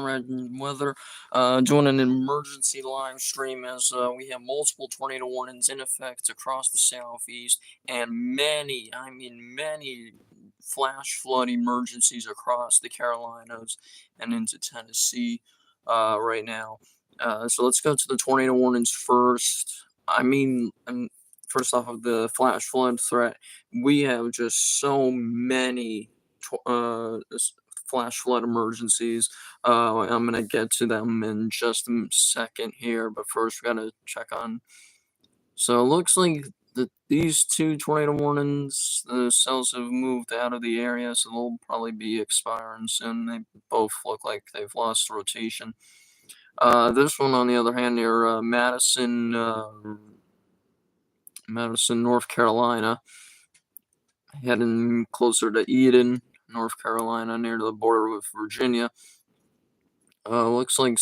Red weather, doing an emergency live stream as we have multiple tornado warnings in effect across the southeast, and many, I mean many, flash flood emergencies across the Carolinas and into Tennessee right now. So let's go to the tornado warnings first. First off of the flash flood threat, we have just so many flash flood emergencies. I'm gonna get to them in just a second here, but first we gotta check on. So it looks like these two tornado warnings, the cells have moved out of the area, so they'll probably be expiring soon. They both look like they've lost rotation. This one, on the other hand, near Madison, North Carolina, heading closer to Eden, North Carolina, near the border with Virginia. Looks like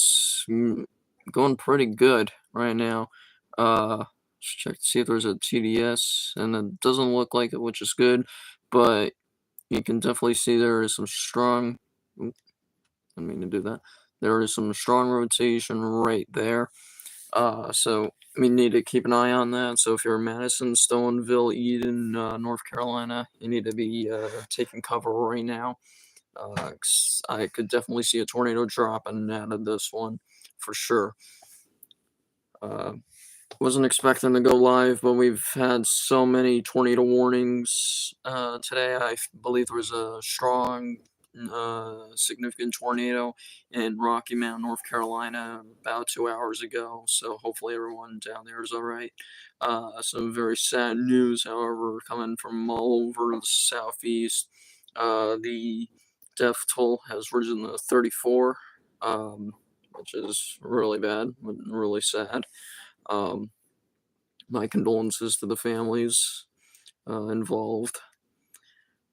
going pretty good right now. Let's check to see if there's a TDS, and it doesn't look like it, which is good, but you can definitely see there is some strong. Oop, I didn't mean to do that. There is some strong rotation right there. So we need to keep an eye on that. So if you're in Madison, Stoneville, Eden, North Carolina, you need to be taking cover right now. 'Cause I could definitely see a tornado dropping out of this one for sure. Wasn't expecting to go live, but we've had so many tornado warnings today. I believe there was a strong, significant tornado in Rocky Mount, North Carolina, about 2 hours ago. So hopefully everyone down there is all right. Some very sad news, however, coming from all over the southeast. The death toll has risen to 34, which is really bad, really sad. My condolences to the families involved.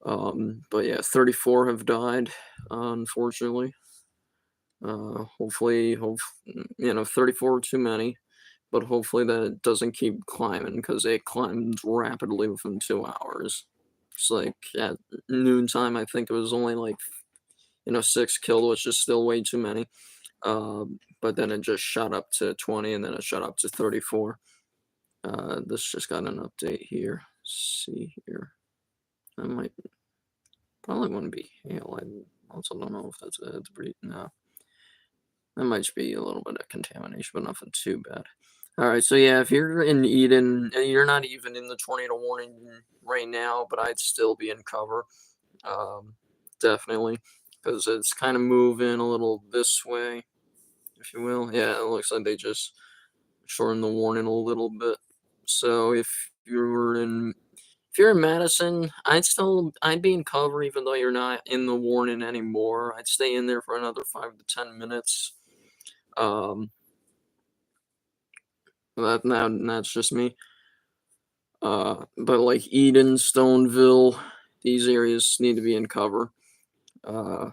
But yeah, 34 have died, unfortunately. Hopefully, 34 too many, but hopefully that it doesn't keep climbing, because it climbed rapidly within 2 hours. It's like at noontime, I think it was only like 6 killed, which is still way too many. But then it just shot up to 20, and then it shot up to 34. This just got an update here. Let's see here. That might probably wouldn't be hail. I also don't know if that's a debris. No. That might just be a little bit of contamination, but nothing too bad. Alright, so yeah, if you're in Eden, you're not even in the tornado warning right now, but I'd still be in cover. Definitely. Because it's kind of moving a little this way, if you will. Yeah, it looks like they just shortened the warning a little bit. So if you're in Madison, I'd be in cover, even though you're not in the warning anymore. I'd stay in there for another 5 to 10 minutes. That's just me. But like Eden, Stoneville, these areas need to be in cover. Yeah,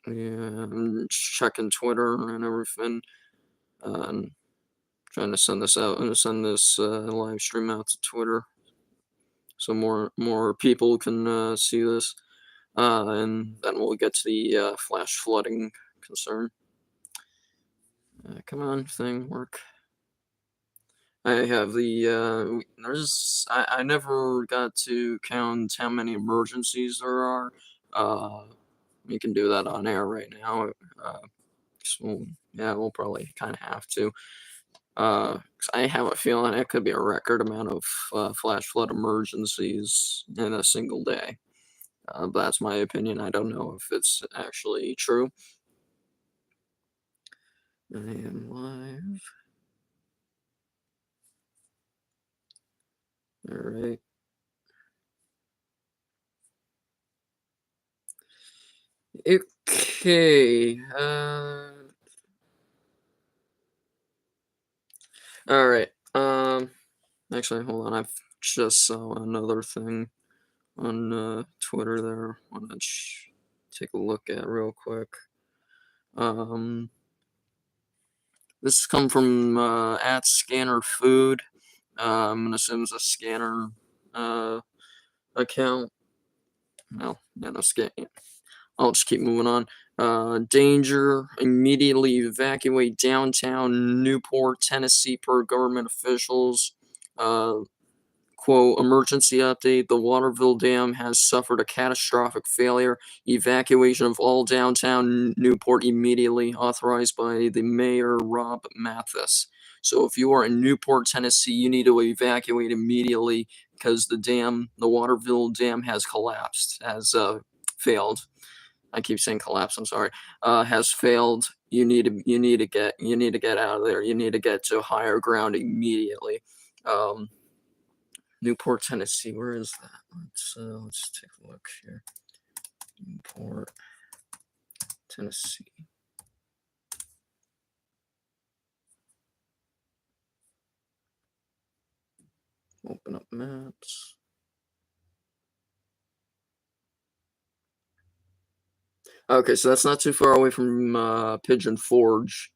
I'm checking Twitter and everything. Trying to send this out and send this live stream out to Twitter, so more people can see this, and then we'll get to the flash flooding concern. Come on, thing, work. I have the I never got to count how many emergencies there are. We can do that on air right now. So yeah, we'll probably kind of have to. 'Cause I have a feeling it could be a record amount of flash flood emergencies in a single day. But that's my opinion. I don't know if it's actually true. I am live. All right. Okay. All right. Actually, hold on. I've just saw another thing on Twitter there. I want to take a look at real quick. This come from at Scanner Food. I'm gonna assume it's a scanner account. No, scan. I'll just keep moving on. Danger, immediately evacuate downtown Newport, Tennessee, per government officials. Uh, Quote, emergency update, the Waterville Dam has suffered a catastrophic failure. Evacuation of all downtown Newport immediately, authorized by the mayor, Rob Mathis. So if you are in Newport, Tennessee, you need to evacuate immediately because the Waterville Dam has collapsed, has failed. I keep saying collapse, I'm sorry. Has failed. You need to get out of there. You need to get to higher ground immediately. Newport, Tennessee. Where is that? Let's take a look here. Newport, Tennessee. Open up maps. Okay, so that's not too far away from Pigeon Forge,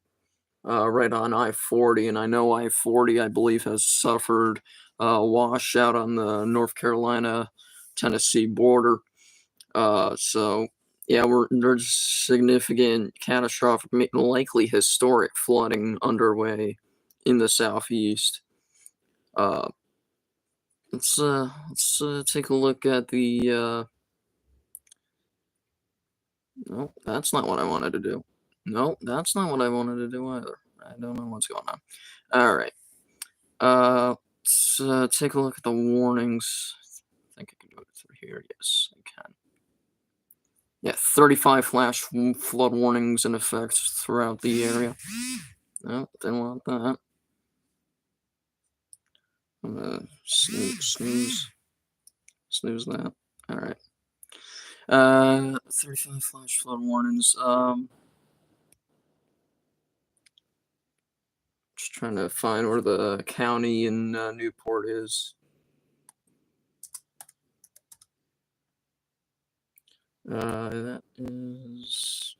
right on I-40, and I know I-40, I believe, has suffered washout on the North Carolina, Tennessee border. So yeah, there's significant, catastrophic, likely historic flooding underway in the southeast. Let's take a look at the. No, that's not what I wanted to do. No, that's not what I wanted to do either. I don't know what's going on. All right. Let's take a look at the warnings. I think I can do it through here. Yes, I can. Yeah, 35 flash flood warnings in effect throughout the area. No, didn't want that. I'm gonna snooze that. All right. 35 flash flood warnings. Just trying to find where the county in Newport is. That is.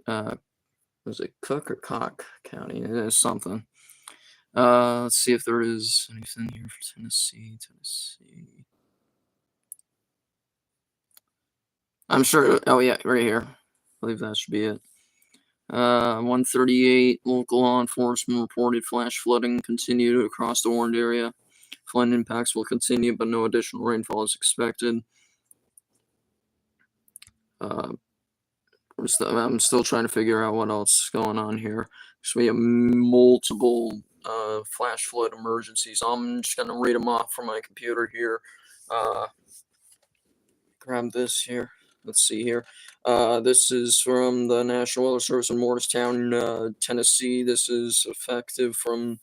Was it Cook or Cock County? It is something. Let's see if there is anything here for Tennessee. I'm sure. Oh yeah, right here. I believe that should be it. 138 local law enforcement reported flash flooding continued across the warned area. Flood impacts will continue, but no additional rainfall is expected. I'm still trying to figure out what else is going on here. So we have multiple flash flood emergencies. I'm just gonna read them off from my computer here. Grab this here. Let's see here. This is from the National Weather Service in Morristown, Tennessee. This is effective from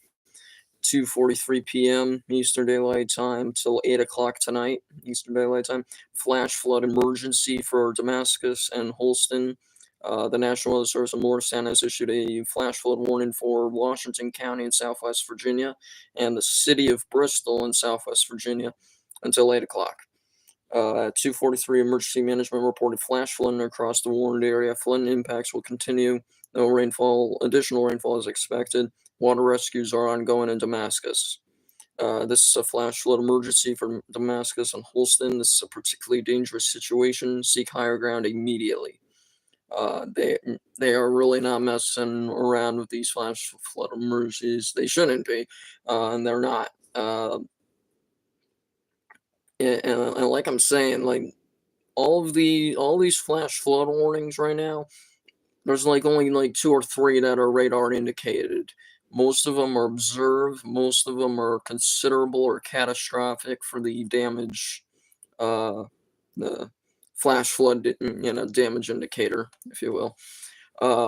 2:43 p.m. Eastern Daylight Time till 8 o'clock tonight, Eastern Daylight Time. Flash flood emergency for Damascus and Holston. The National Weather Service in Morristown has issued a flash flood warning for Washington County in Southwest Virginia and the city of Bristol in Southwest Virginia until 8 o'clock. At 2:43, emergency management reported flash flooding across the warned area. Flooding impacts will continue. No additional rainfall is expected. Water rescues are ongoing in Damascus. This is a flash flood emergency for Damascus and Holston. This is a particularly dangerous situation. Seek higher ground immediately. They are really not messing around with these flash flood emergencies. They shouldn't be, and they're not. And like I'm saying, like all these flash flood warnings right now, there's like only like 2 or 3 that are radar indicated. Most of them are observed. Most of them are considerable or catastrophic for the damage, the flash flood, damage indicator, if you will.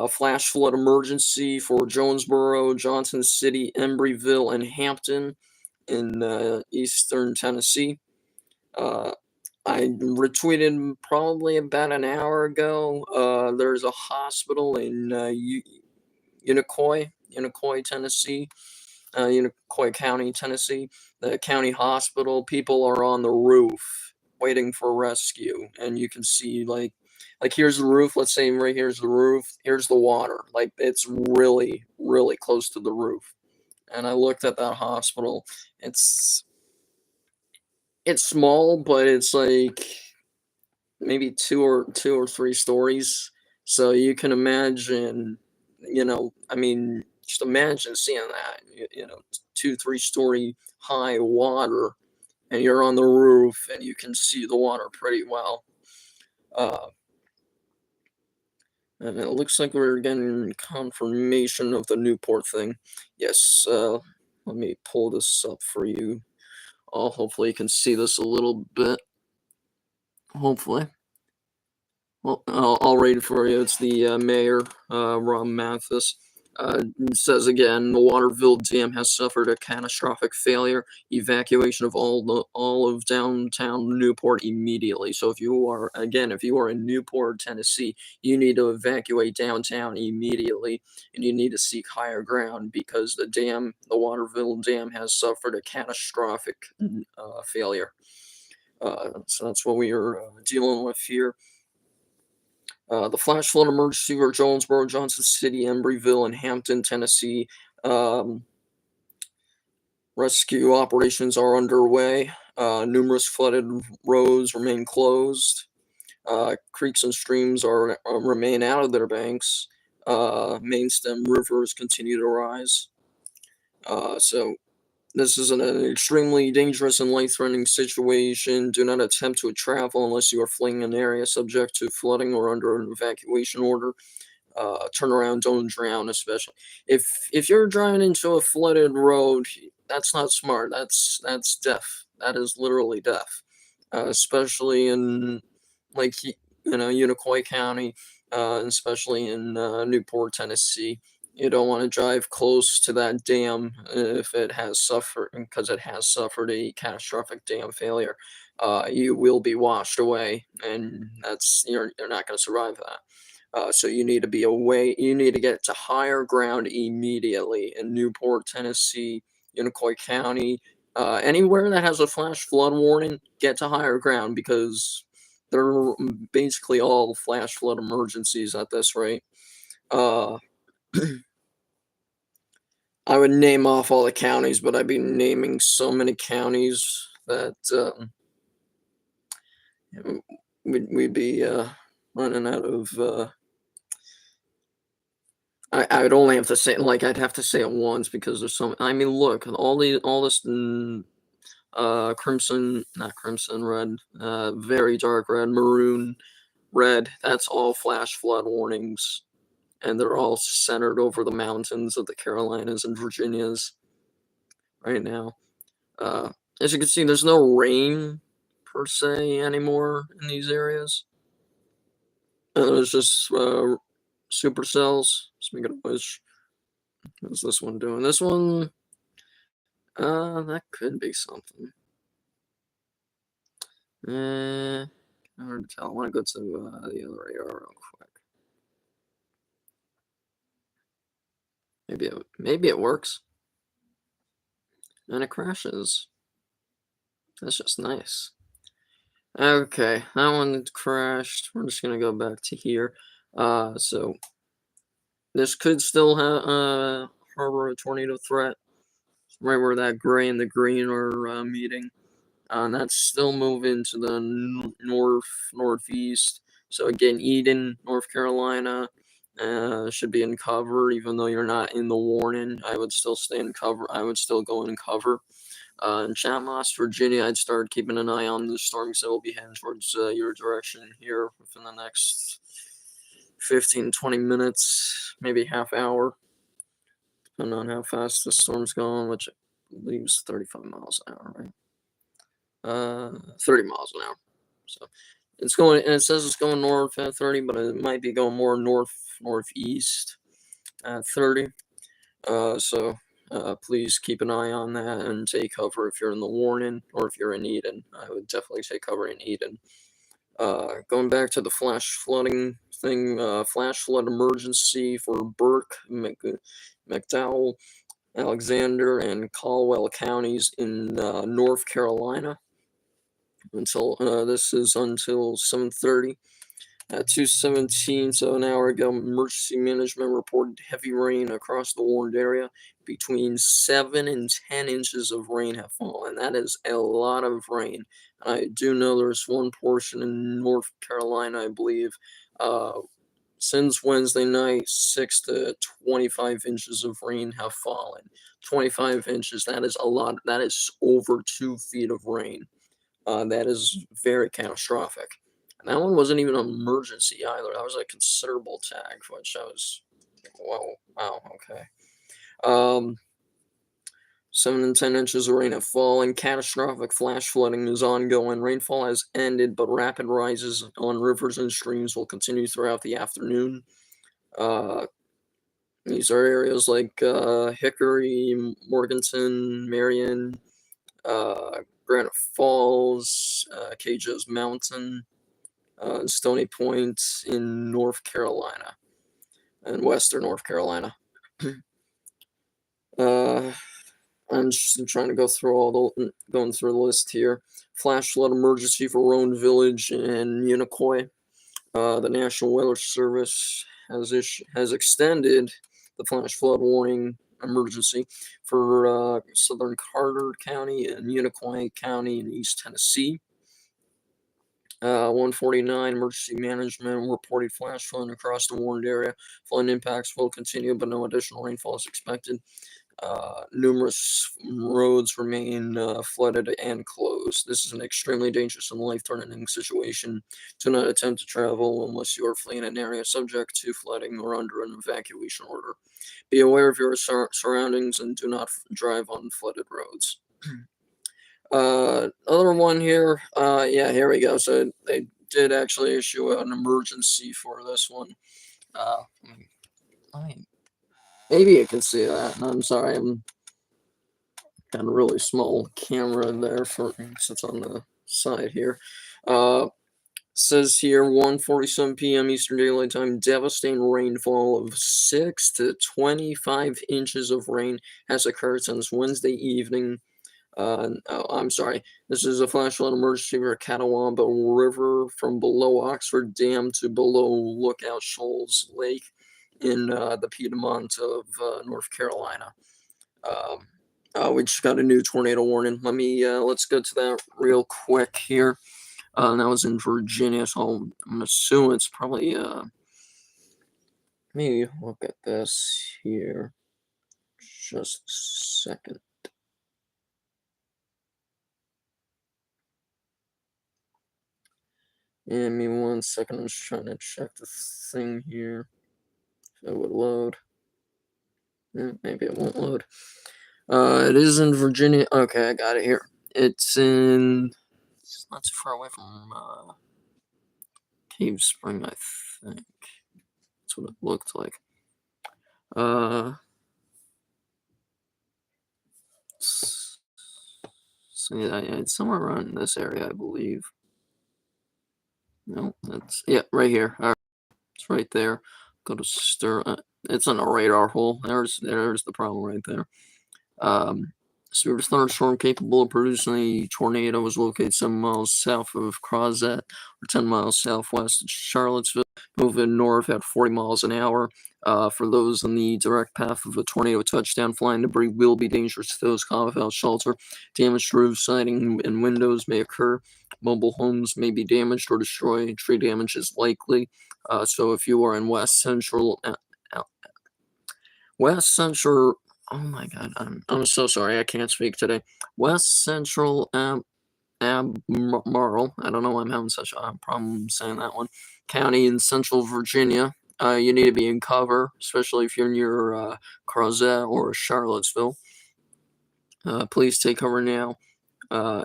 Flash flood emergency for Jonesboro, Johnson City, Embryville, and Hampton in eastern Tennessee. I retweeted probably about an hour ago. There's a hospital in Unicoi, Tennessee, Unicoi County, Tennessee. The county hospital. People are on the roof waiting for rescue, and you can see like here's the roof. Let's say right here's the roof. Here's the water. Like it's really, really close to the roof. And I looked at that hospital. It's small, but it's like maybe two or three stories. So you can imagine, I mean, just imagine seeing that, 2, 3-story high water, and you're on the roof and you can see the water pretty well. Uh, and it looks like we're getting confirmation of the Newport thing. Yes, let me pull this up for you. Hopefully you can see this a little bit. Hopefully. Well, I'll read it for you. It's the mayor, Ron Mathis. It says again, the Waterville Dam has suffered a catastrophic failure. Evacuation of all of downtown Newport immediately. So if you are in Newport, Tennessee, you need to evacuate downtown immediately, and you need to seek higher ground because the Waterville Dam, has suffered a catastrophic failure. So that's what we are dealing with here. The flash flood emergency for Jonesboro, Johnson City, Embryville, and Hampton, Tennessee. Rescue operations are underway. Numerous flooded roads remain closed. Creeks and streams remain out of their banks. Main stem rivers continue to rise. So this is an extremely dangerous and life-threatening situation. Do not attempt to travel unless you are fleeing an area subject to flooding or under an evacuation order. Turn around, don't drown, especially if you're driving into a flooded road. That's not smart. That's death. That is literally death, especially in, like, Unicoi County, especially in Newport, Tennessee. You don't want to drive close to that dam if it has suffered, because it has suffered a catastrophic dam failure. You will be washed away, and you're not going to survive that. So you need to be away. You need to get to higher ground immediately in Newport, Tennessee, Unicoi County, anywhere that has a flash flood warning. Get to higher ground because they're basically all flash flood emergencies at this rate. Uh, I would name off all the counties, but I'd be naming so many counties that we'd be running out of. I would only have to say, like, I'd have to say it once because there's so. I mean, look, all this crimson, not crimson, red, very dark red, maroon, red. That's all flash flood warnings, and they're all centered over the mountains of the Carolinas and Virginias right now. As you can see, there's no rain per se anymore in these areas. There's just supercells. Speaking of which, what's this one doing? This one, that could be something. Hard to tell. I want to go to the other radar real quick. Maybe it works, and it crashes. That's just nice. Okay, that one crashed. We're just gonna go back to here. So this could still harbor a tornado threat, right where that gray and the green are meeting. And that's still moving to the northeast. So again, Eden, North Carolina, should be in cover, even though you're not in the warning. I would still stay in cover. I would still go in cover. In Chatmos, Virginia, I'd start keeping an eye on the storms that will be heading towards your direction here within the next 15, 20 minutes, maybe half hour, depending on how fast the storm's going, which I believe is 35 miles an hour, right? 30 miles an hour. So it's going, and it says it's going north at 30, but it might be going more northeast at 30. So please keep an eye on that and take cover if you're in the warning, or if you're in Eden. I would definitely take cover in Eden. Going back to the flash flooding thing, flash flood emergency for Burke, McDowell, Alexander, and Caldwell counties in North Carolina. Until this is until 7:30. At 2:17, so an hour ago, emergency management reported heavy rain across the warned area. Between 7 and 10 inches of rain have fallen. That is a lot of rain. I do know there's one portion in North Carolina, I believe. Uh, since Wednesday night, 6 to 25 inches of rain have fallen. 25 inches, that is a lot. That is over 2 feet of rain. That is very catastrophic. And that one wasn't even an emergency either. That was a considerable tag, which I was, wow, wow, okay. Um, 7 and 10 inches of rain have fallen. Catastrophic flash flooding is ongoing. Rainfall has ended, but rapid rises on rivers and streams will continue throughout the afternoon. Uh, these are areas like Hickory, Morganton, Marion, Granite Falls, Cajos Mountain, Stony Point in North Carolina, in Western North Carolina. I'm just trying to go through going through the list here. Flash flood emergency for Roan Village and Unicoi. The National Weather Service has extended the flash flood warning emergency for southern Carter County and Unicoi County in East Tennessee. 149 emergency management reported flash flooding across the warned area. Flood impacts will continue, but no additional rainfall is expected. Numerous roads remain flooded and closed. This is an extremely dangerous and life-threatening situation. Do not attempt to travel unless you are fleeing an area subject to flooding or under an evacuation order. Be aware of your surroundings and do not drive on flooded roads. Other one here. Yeah, here we go. So they did actually issue an emergency for this one. Maybe you can see that. I'm sorry, I'm got a really small camera there for since on the side here. Says here 1:47 p.m. Eastern Daylight Time, devastating rainfall of 6 to 25 inches of rain has occurred since Wednesday evening. Oh, I'm sorry. This is a flash flood emergency for Catawba River from below Oxford Dam to below Lookout Shoals Lake in the Piedmont of North Carolina. We just got a new tornado warning. Let's go to that real quick here. That was in Virginia, so I'm assuming it's probably let me look at this here. Just a second. Give me 1 second. I'm just trying to check the thing here. If it would load. Maybe it won't load. It is in Virginia. Okay, I got it here. It's not too far away from Cave Spring, I think. That's what it looked like. So yeah, it's somewhere around this area, I believe. No, yeah, right here. All right, it's right there. Go to stir. It's on a radar hole. There's the problem right there. Severe thunderstorm capable of producing a tornado was located 7 miles south of Crozet, or 10 miles southwest of Charlottesville, moving north at 40 miles an hour. For those on the direct path of a tornado touchdown, flying debris will be dangerous to those caught without shelter. Damaged roofs, siding, and windows may occur. Mobile homes may be damaged or destroyed. Tree damage is likely. So if you are in west central, oh my God, I'm so sorry, I can't speak today. West Central Albemarle, I don't know why I'm having such a problem saying that one. County in Central Virginia. You need to be in cover, especially if you're near Crozet or Charlottesville. Please take cover now.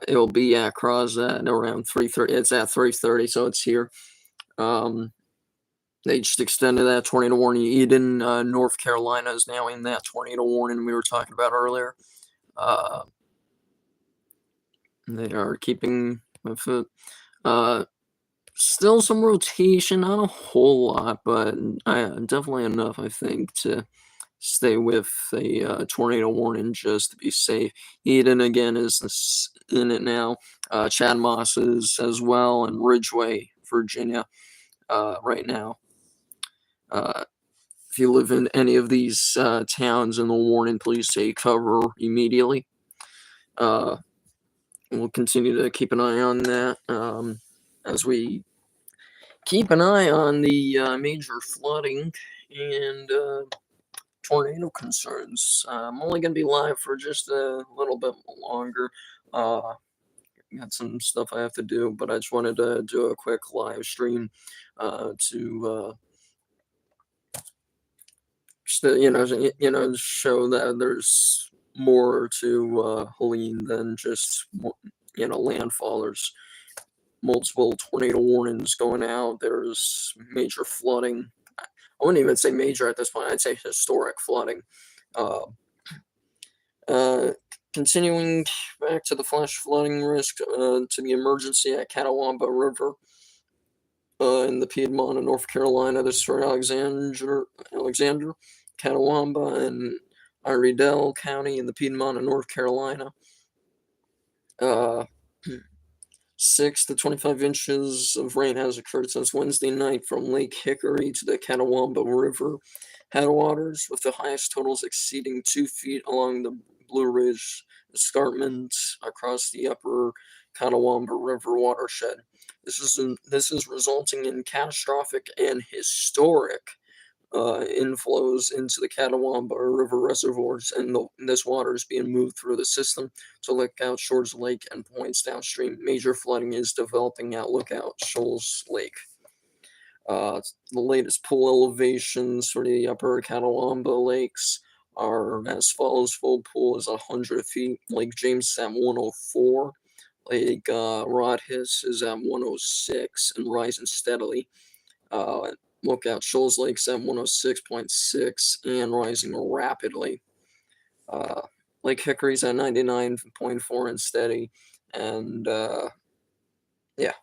It'll be at Crozet around 3:30. It's at 3:30, so it's here. They just extended that tornado warning. Eden, North Carolina is now in that tornado warning we were talking about earlier. They are keeping with it. Still some rotation, not a whole lot, but definitely enough, I think, to stay with a tornado warning just to be safe. Eden, again, is in it now. Chad Moss is as well, and Ridgeway, Virginia. right now. Uh, if you live in any of these towns in the warning, please take cover immediately. Uh, we'll continue to keep an eye on that as we keep an eye on the major flooding and tornado concerns. I'm only going to be live for just a little bit longer. Got some stuff I have to do, but I just wanted to do a quick live stream to show that there's more to Helene than just landfall. There's multiple tornado warnings going out. There's major flooding. I wouldn't even say major at this point. I'd say historic flooding. Uh, uh, Continuing back to the flash flooding risk to the emergency at Catawba River in the Piedmont of North Carolina. This is for Alexander, Catawba, and Iredell County in the Piedmont of North Carolina. 6 to 25 inches of rain has occurred since Wednesday night from Lake Hickory to the Catawba River headwaters, with the highest totals exceeding 2 feet along the Blue Ridge escarpment across the upper Catawba River watershed. This is resulting in catastrophic and historic inflows into the Catawba River reservoirs, and this water is being moved through the system to Lookout Shores Lake and points downstream. Major flooding is developing at Lookout Shoals Lake. The latest pool elevations for the upper Catawba lakes are as follows. Full pool is 100 feet. Lake James is at 104. Lake Rodhis is at 106 and rising steadily. Lookout Shoals Lake's at 106.6 and rising rapidly. Lake Hickory's at 99.4 and steady. And yeah.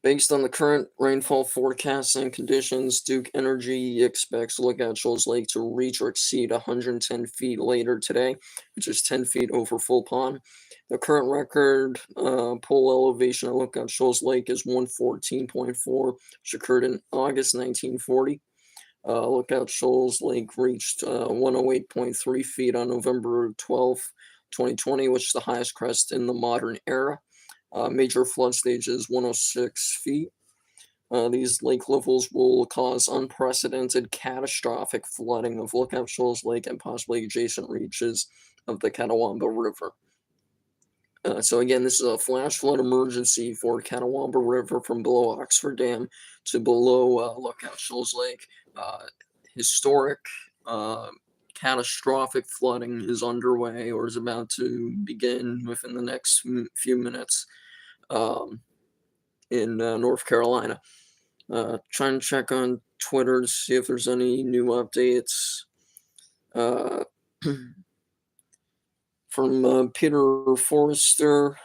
Based on the current rainfall forecasts and conditions, Duke Energy expects Lookout Shoals Lake to reach or exceed 110 feet later today, which is 10 feet over full pond. The current record pool elevation at Lookout Shoals Lake is 114.4, which occurred in August 1940. Lookout Shoals Lake reached 108.3 feet on November 12, 2020, which is the highest crest in the modern era. Major flood stage is 106 feet. These lake levels will cause unprecedented catastrophic flooding of Lookout Shoals Lake and possibly adjacent reaches of the Catawba River. So again, this is a flash flood emergency for Catawba River from below Oxford Dam to below Lookout Shoals Lake. Historic catastrophic flooding is underway or is about to begin within the next few minutes in North Carolina. Trying to check on Twitter to see if there's any new updates. From Peter Forrester,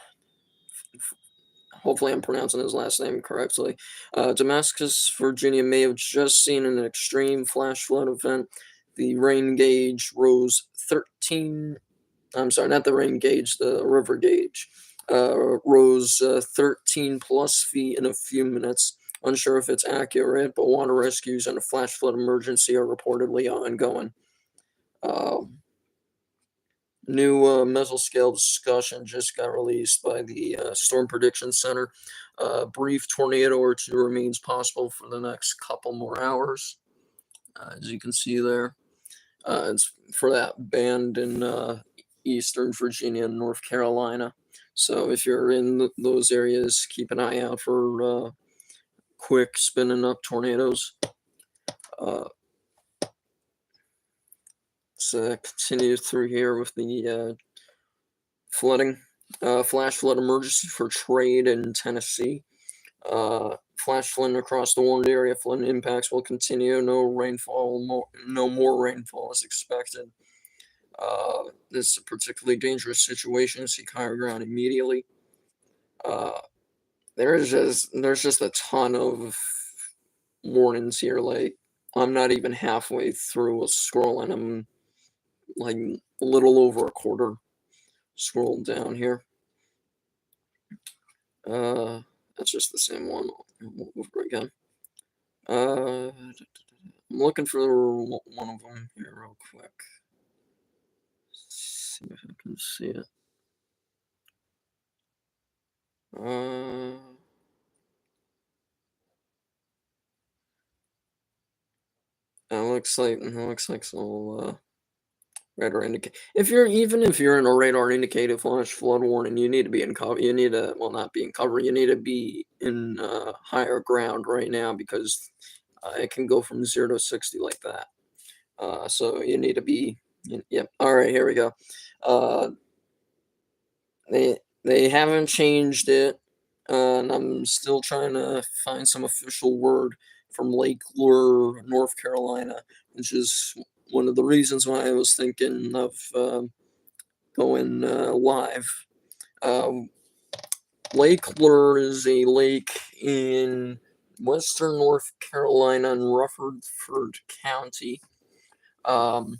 hopefully I'm pronouncing his last name correctly. Damascus, Virginia may have just seen an extreme flash flood event. The rain gauge rose 13. I'm sorry, not the rain gauge, the river gauge rose 13 plus feet in a few minutes. Unsure if it's accurate, but water rescues and a flash flood emergency are reportedly ongoing. New mesoscale discussion just got released by the Storm Prediction Center. Brief tornado or two remains possible for the next couple more hours, as you can see there. It's for that band in Eastern Virginia and North Carolina. So if you're in those areas, keep an eye out for quick spinning up tornadoes. Let's continue through here with the flooding. Flash flood emergency for trade in Tennessee. Flash flooding across the warned area. Flooding impacts will continue. No more rainfall is expected. This is a particularly dangerous situation. Seek higher ground immediately. There's just a ton of warnings here. Like, I'm not even halfway through a scroll, and I'm like a little over a quarter scrolled down here. That's just the same one over again. I'm looking for one of them here real quick. See if I can see it. Uh, it looks like some radar indicate. If you're in a radar indicated flash flood warning, you need to be in cover. You need to, well, not be in cover. You need to be in higher ground right now because it can go from 0 to 60 like that. So you need to be. Yep. All right. Here we go. Uh, they haven't changed it, and I'm still trying to find some official word from Lake Lure, North Carolina, which is one of the reasons why I was thinking of going live. Um, Lake Lure is a lake in western North Carolina in Rutherford County. Um,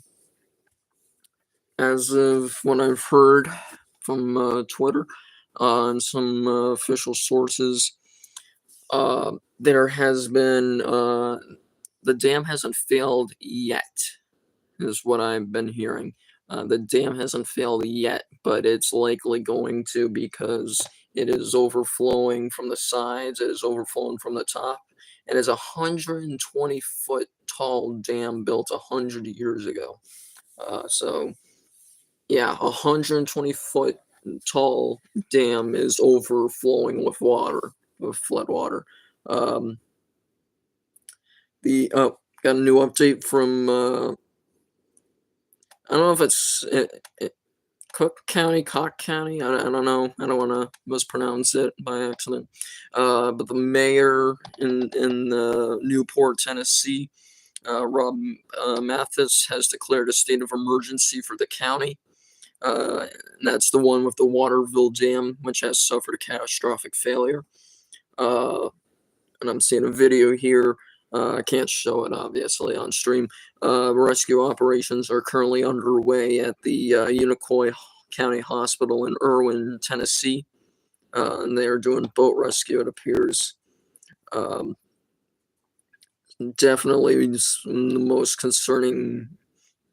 as of what I've heard from Twitter and some official sources, there has been the dam hasn't failed yet, is what I've been hearing. The dam hasn't failed yet, but it's likely going to because it is overflowing from the sides, it is overflowing from the top. It is a 120-foot tall dam built 100 years ago. So yeah, 120-foot tall dam is overflowing with water, with flood water. Um, got a new update from I don't know if it's Cook County, Cock County. I don't know. I don't want to mispronounce it by accident. But the mayor in Newport, Tennessee, Rob Mathis, has declared a state of emergency for the county. And that's the one with the Waterville Dam, which has suffered a catastrophic failure. And I'm seeing a video here. I can't show it obviously on stream. Rescue operations are currently underway at the Unicoi County Hospital in Irwin, Tennessee, and they are doing boat rescue. It appears. Um, Definitely the most concerning,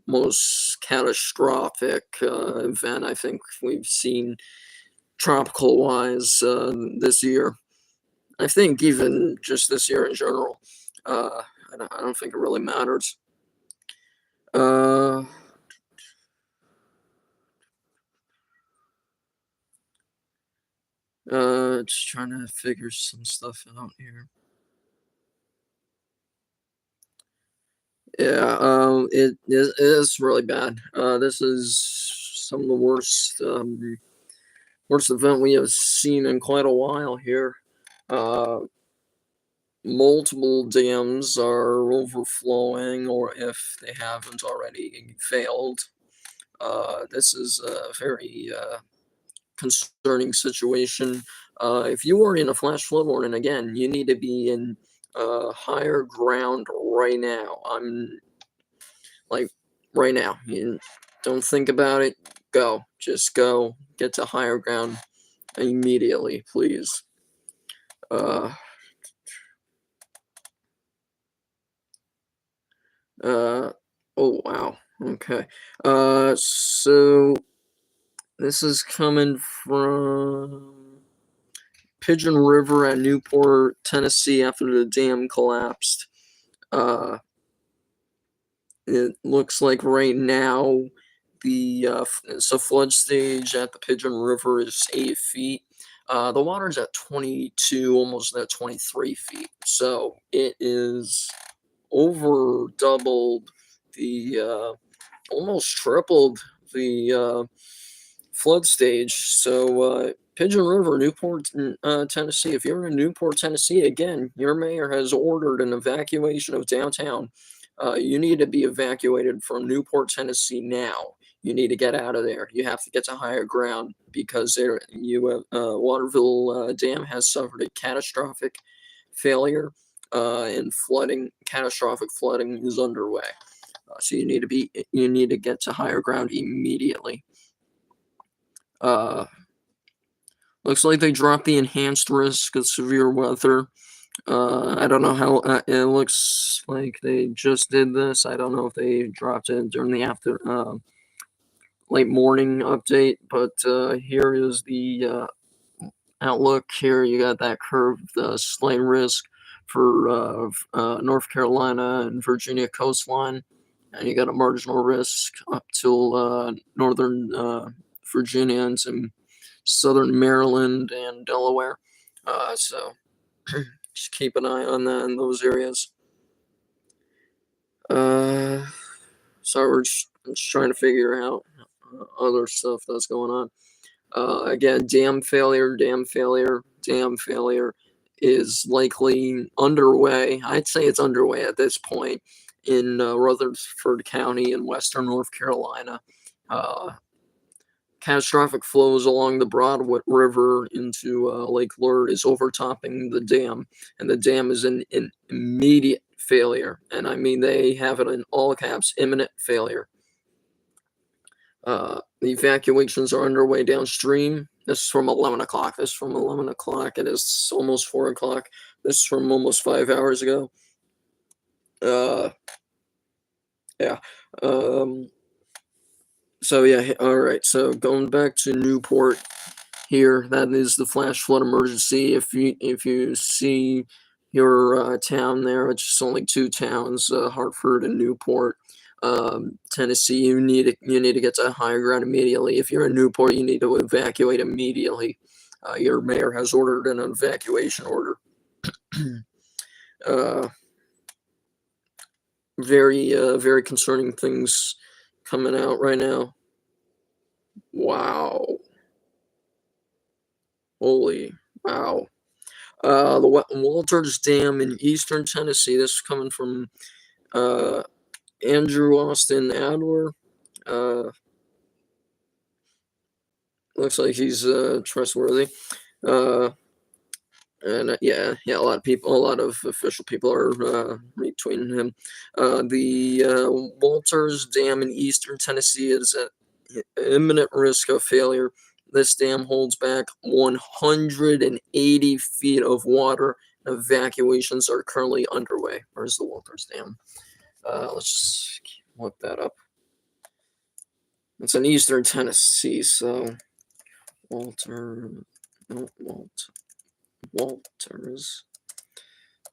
most catastrophic event I think we've seen tropical wise this year. I think even just this year in general. I don't think it really matters. Uh, just trying to figure some stuff out here. Yeah, it is really bad. This is some of the worst event we have seen in quite a while here. Uh, Multiple dams are overflowing, or if they haven't already failed. This is a very concerning situation. If you are in a flash flood warning, again, you need to be in higher ground right now. I'm like right now. You don't think about it. Go. Just go. Get to higher ground immediately, please. Uh, uh, oh, wow. Okay. So this is coming from Pigeon River at Newport, Tennessee, after the dam collapsed. Uh, it looks like right now so flood stage at the Pigeon River is 8 feet. The water's at 22, almost at 23 feet. So it is over doubled almost tripled the flood stage. So Pigeon River, Newport, Tennessee. If you're in Newport, Tennessee, again, your mayor has ordered an evacuation of downtown. You need to be evacuated from Newport, Tennessee now. You need to get out of there. You have to get to higher ground because Waterville Dam has suffered a catastrophic failure, and flooding. Catastrophic flooding is underway. So you need to get to higher ground immediately. Uh, Looks like they dropped the enhanced risk of severe weather I don't know how it looks like they just did this. I don't know if they dropped it during the late morning update, but here is the outlook. Here you got that curved slight risk for North Carolina and Virginia coastline, and you got a marginal risk up till northern Virginia and some southern Maryland and Delaware. So just keep an eye on that in those areas. Uh, so we're just trying to figure out other stuff that's going on. Again, dam failure is likely underway. I'd say it's underway at this point in Rutherford County in western North Carolina. Uh, Catastrophic flows along the Broad River into Lake Lure is overtopping the dam, and the dam is in immediate failure. And I mean, they have it in all caps, imminent failure. The evacuations are underway downstream. This is from 11 o'clock. This is from 11 o'clock. It is almost 4 o'clock. This is from almost 5 hours ago. Yeah. So yeah, all right. So going back to Newport here, that is the flash flood emergency. If you see your town there, it's just only two towns, Hartford and Newport. Tennessee, you need to get to higher ground immediately. If you're in Newport, you need to evacuate immediately. Your mayor has ordered an evacuation order. Very concerning things coming out right now. Wow. Holy wow. The Walters Dam in eastern Tennessee. This is coming from Andrew Austin Adler. Looks like he's trustworthy. And yeah, a lot of official people are retweeting him. The Walters Dam in eastern Tennessee is at imminent risk of failure. This dam holds back 180 feet of water. Evacuations are currently underway. Where's the Walters Dam? Let's just look that up. It's in eastern Tennessee, so Walters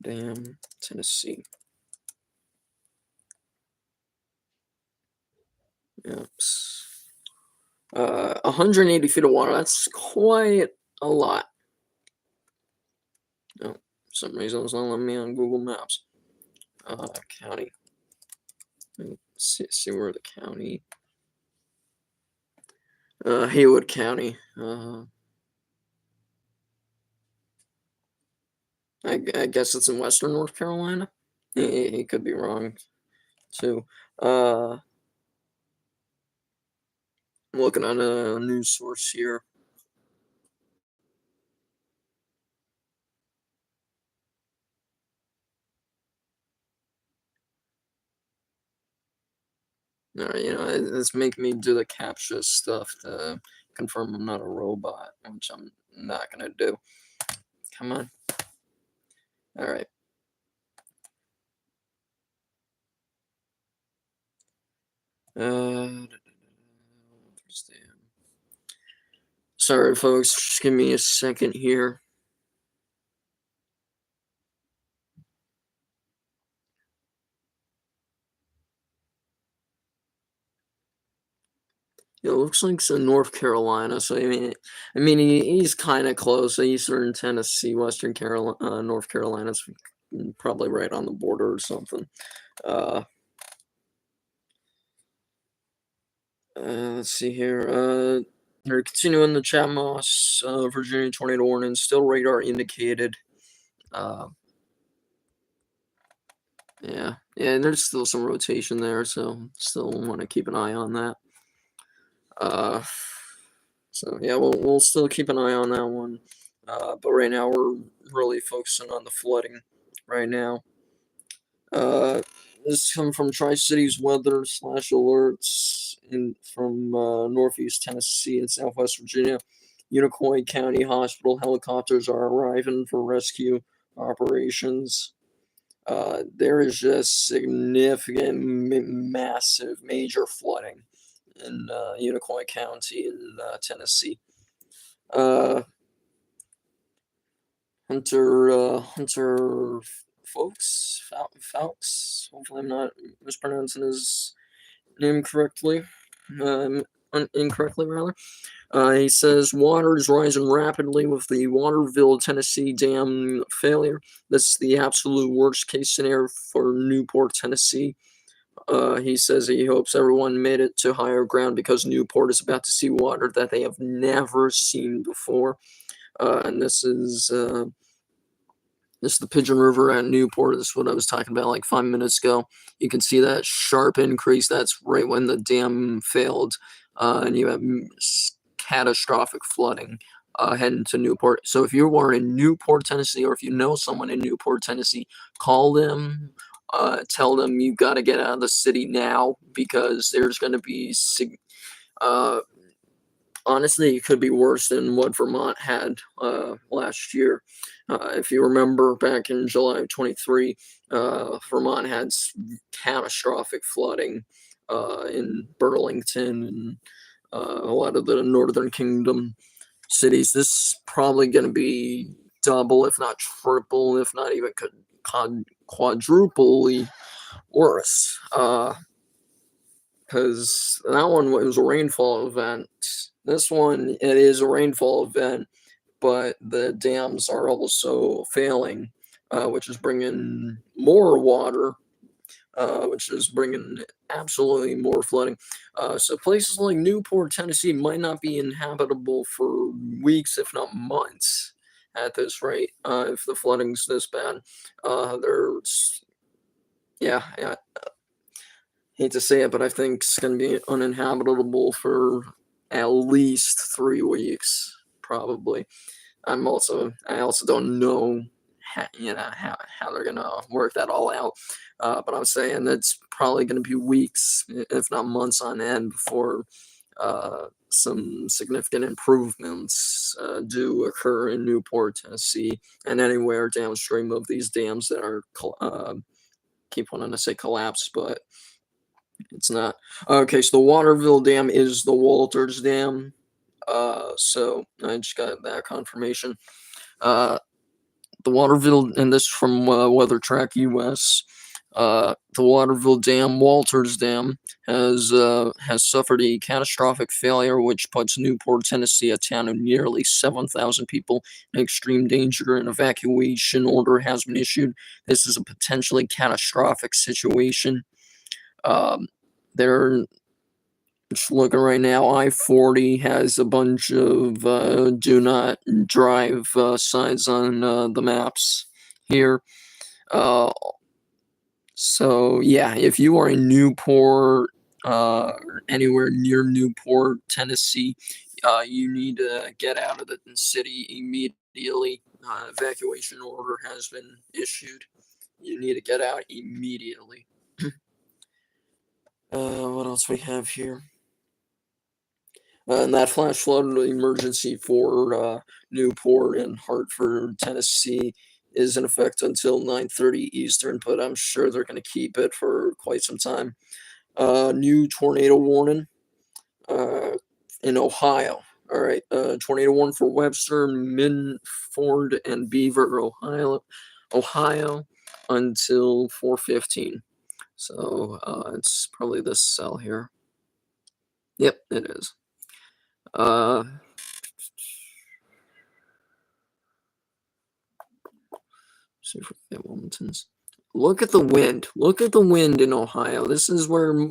Dam, Tennessee. Oops. 180 feet of water. That's quite a lot. Oh, for some reason it's not letting me on Google Maps. County. Let's see where the county. Haywood County. I guess it's in western North Carolina. He could be wrong, too. I'm looking on a news source here. It's making me do the CAPTCHA stuff to confirm I'm not a robot, which I'm not gonna do. Come on. All right. Sorry, folks. Just give me a second here. It looks like it's in North Carolina, so he's kind of close. Eastern Tennessee, Western Carolina, North Carolina's probably right on the border or something. Let's see here. They're continuing the Chat Moss, Virginia tornado warning, still radar indicated. Yeah, there's still some rotation there, so still want to keep an eye on that. So yeah, we'll still keep an eye on that one. But right now we're really focusing on the flooding right now. This is coming from Tri-Cities weather / alerts from Northeast Tennessee and Southwest Virginia. Unicoi County Hospital helicopters are arriving for rescue. operations. There is just significant, massive, major flooding in Unicoi County in Tennessee. Uh, Hunter Fowkes. Hopefully, I'm not mispronouncing his name correctly. Incorrectly, rather. He says water is rising rapidly with the Waterville, Tennessee dam failure. This is the absolute worst case scenario for Newport, Tennessee. He says he hopes everyone made it to higher ground because Newport is about to see water that they have never seen before. And this is the Pigeon River at Newport. This is what I was talking about like 5 minutes ago. You can see that sharp increase. That's right when the dam failed. And you have catastrophic flooding heading to Newport. So if you are in Newport, Tennessee, or if you know someone in Newport, Tennessee, call them. Tell them you got to get out of the city now because there's going to be honestly, it could be worse than what Vermont had last year. If you remember back in July of 23, Vermont had catastrophic flooding in Burlington and a lot of the Northern Kingdom cities. This is probably going to be double, if not triple, if not even quadruply worse. Because that one was a rainfall event. This one, it is a rainfall event, but the dams are also failing, which is bringing more water, which is bringing absolutely more flooding. So places like Newport, Tennessee might not be inhabitable for weeks, if not months, at this rate, if the flooding's this bad. Yeah, hate to say it, but I think it's going to be uninhabitable for at least 3 weeks, probably. I also don't know, how they're gonna work that all out. But I'm saying it's probably going to be weeks, if not months on end, before some significant improvements do occur in Newport, Tennessee, and anywhere downstream of these dams that are keep wanting to say collapse, but it's not. Okay, so the Waterville Dam is the Walters Dam. So I just got that confirmation. The Waterville, and this from Weather Track US. The Waterville Dam, Walters Dam, has suffered a catastrophic failure, which puts Newport, Tennessee, a town of nearly 7,000 people, in extreme danger. An evacuation order has been issued. This is a potentially catastrophic situation. They're just looking right now. I-40 has a bunch of do not drive signs on the maps here. So yeah, if you are in Newport, anywhere near Newport, Tennessee, you need to get out of the city immediately. Evacuation order has been issued. You need to get out immediately. What else we have here? And that flash flood emergency for Newport and Hartford, Tennessee, is in effect until 9:30 Eastern, but I'm sure they're going to keep it for quite some time. New tornado warning in Ohio. All right, tornado warning for Webster, Minford, and Beaver, Ohio, until 4:15. So it's probably this cell here. Yep, it is. See if we can get Wilmington's. Look at the wind. Look at the wind in Ohio. This is where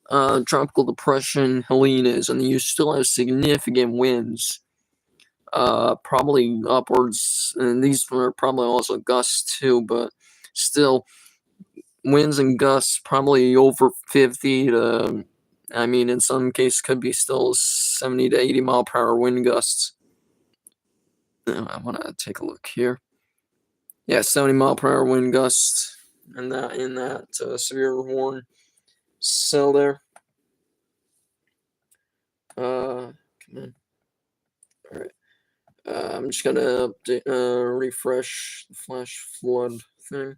Tropical Depression Helene is, and you still have significant winds. Probably upwards, and these are probably also gusts too, but still, winds and gusts probably over 50 to, I mean, in some cases, could be still 70 to 80 mile per hour wind gusts. I want to take a look here. Yeah, 70 mile per hour wind gusts in that severe warning cell there. Come on. All right. I'm just gonna update, refresh the flash flood thing.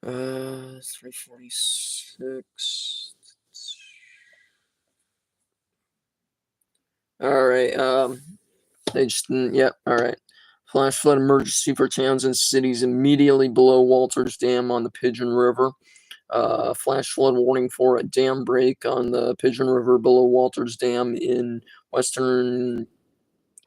346. All right. They just yep. All right. Flash flood emergency for towns and cities immediately below Walters Dam on the Pigeon River. Flash flood warning for a dam break on the Pigeon River below Walters Dam in western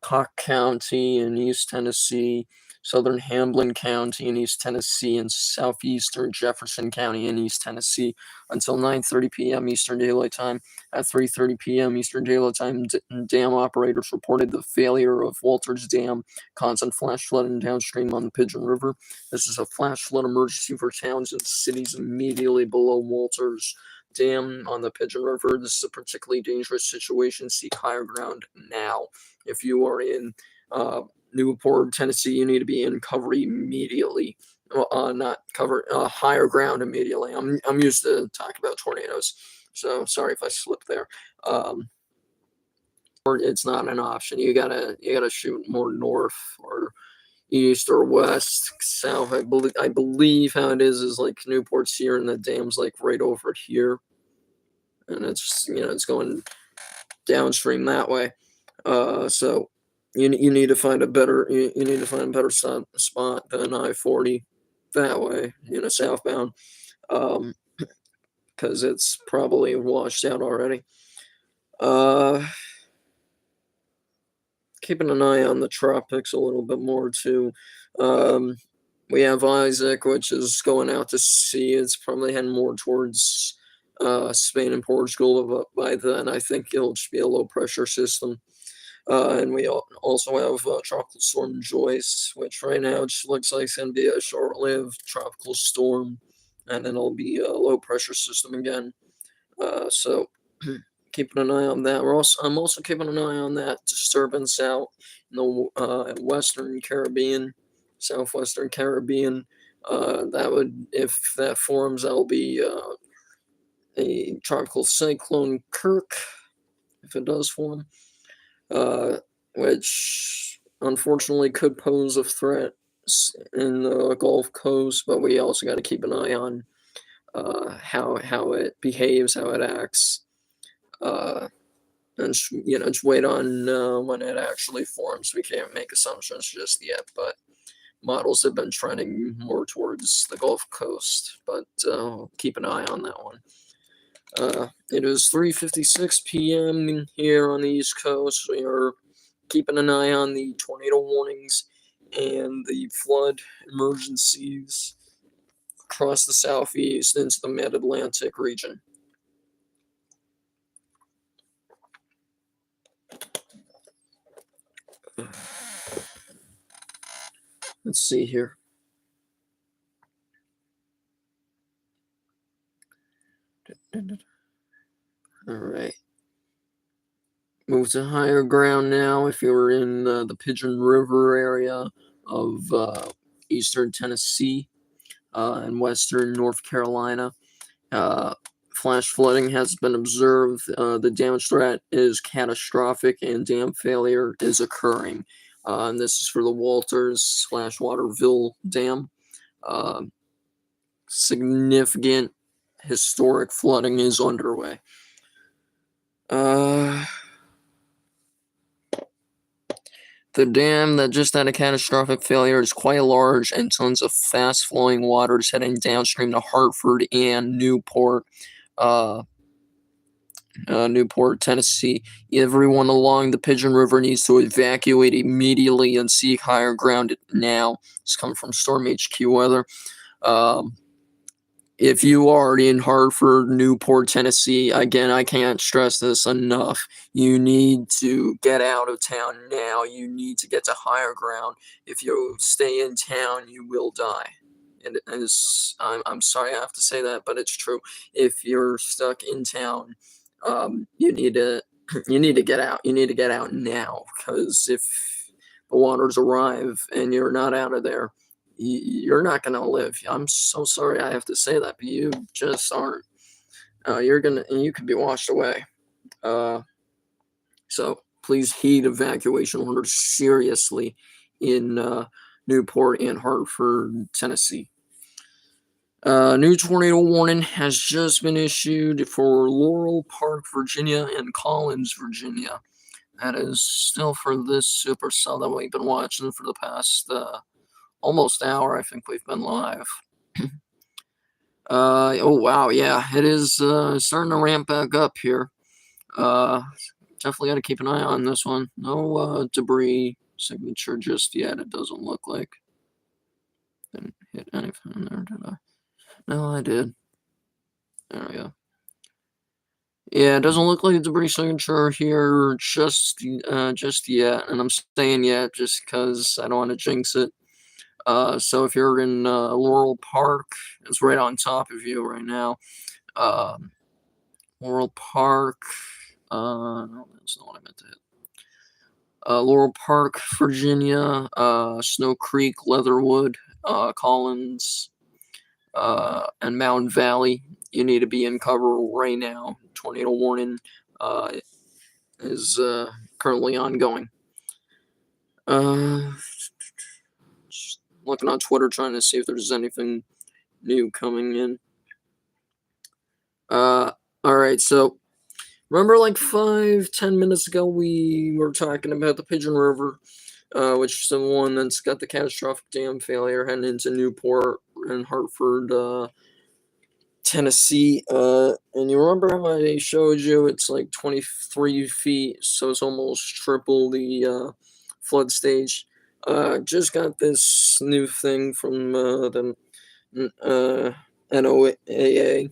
Cock County in East Tennessee, southern Hamblin County in East Tennessee, and southeastern Jefferson County in East Tennessee until 9:30 p.m. Eastern Daylight Time. At 3:30 p.m. Eastern Daylight Time, dam operators reported the failure of Walters Dam, causing flash flooding downstream on the Pigeon River. This is a flash flood emergency for towns and cities immediately below Walters Dam on the Pigeon River. This is a particularly dangerous situation. Seek higher ground now. If you are in Newport, Tennessee, you need to be in cover immediately. Not cover, higher ground immediately. I'm used to talking about tornadoes, so sorry if I slipped there. Or it's not an option. You gotta shoot more north or east or west, south. I believe how it is like Newport's here and the dam's like right over here, and it's it's going downstream that way. So you need to find a better spot than I-40 that way, southbound, because it's probably washed out already. Keeping an eye on the tropics a little bit more too. We have Isaac, which is going out to sea. It's probably heading more towards Spain and Portugal, but by then I think it'll just be a low pressure system. And we also have Tropical Storm Joyce, which right now just looks like it's going to be a short-lived tropical storm, and then it'll be a low-pressure system again. So keeping an eye on that. I'm also keeping an eye on that disturbance out in the Western Caribbean, Southwestern Caribbean. That would, if that forms, that'll be a tropical cyclone Kirk, if it does form. Which unfortunately could pose a threat in the Gulf Coast, but we also got to keep an eye on how it behaves, how it acts, and just wait on when it actually forms. We can't make assumptions just yet, but models have been trending more towards the Gulf Coast, but keep an eye on that one. It is 3:56 p.m. here on the East Coast. We are keeping an eye on the tornado warnings and the flood emergencies across the southeast into the mid-Atlantic region. Let's see here. All right. Move to higher ground now. If you're in the Pigeon River area of eastern Tennessee and western North Carolina, flash flooding has been observed. The damage threat is catastrophic and dam failure is occurring. And this is for the Walters/Waterville Dam. Significant historic flooding is underway. The dam that just had a catastrophic failure is quite large, and tons of fast-flowing water is heading downstream to Hartford and Newport, Tennessee. Everyone along the Pigeon River needs to evacuate immediately and seek higher ground now. It's coming from Storm HQ weather. If you are in Hartford, Newport, Tennessee, again, I can't stress this enough. You need to get out of town now. You need to get to higher ground. If you stay in town, you will die. And I'm sorry I have to say that, but it's true. If you're stuck in town, you need to get out. You need to get out now, because if the waters arrive and you're not out of there, you're not going to live. I'm so sorry I have to say that, but you just aren't. You could be washed away. So please heed evacuation orders seriously in Newport and Hartford, Tennessee. New tornado warning has just been issued for Laurel Park, Virginia, and Collins, Virginia. That is still for this supercell that we've been watching for the past almost hour. I think we've been live. Oh wow, yeah, it is starting to ramp back up here. Definitely got to keep an eye on this one. No debris signature just yet. It doesn't look like. Didn't hit anything in there, did I? No, I did. There we go. Yeah, it doesn't look like a debris signature here just yet, and I'm saying yet just because I don't want to jinx it. So if you're in Laurel Park, it's right on top of you right now. Laurel Park. No, that's not what I meant to hit. Laurel Park, Virginia, Snow Creek, Leatherwood, Collins, and Mountain Valley. You need to be in cover right now. Tornado warning is currently ongoing. Just looking on Twitter, trying to see if there's anything new coming in. All right, so remember like 5-10 minutes ago we were talking about the Pigeon River, which is the one that's got the catastrophic dam failure heading into Newport and Hartford, Tennessee. And you remember how I showed you it's like 23 feet, so it's almost triple the flood stage. Just got this new thing from the NOAA.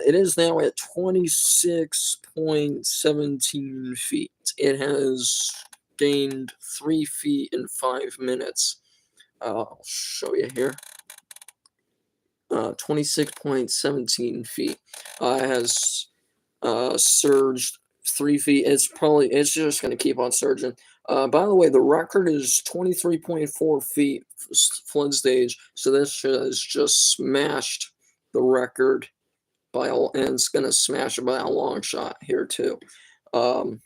It is now at 26.17 feet. It has gained 3 feet in 5 minutes. I'll show you here. 26.17 feet. It has surged 3 feet. It's just going to keep on surging. By the way, the record is 23.4 feet flood stage. So this has just smashed the record and it's going to smash it by a long shot here too. The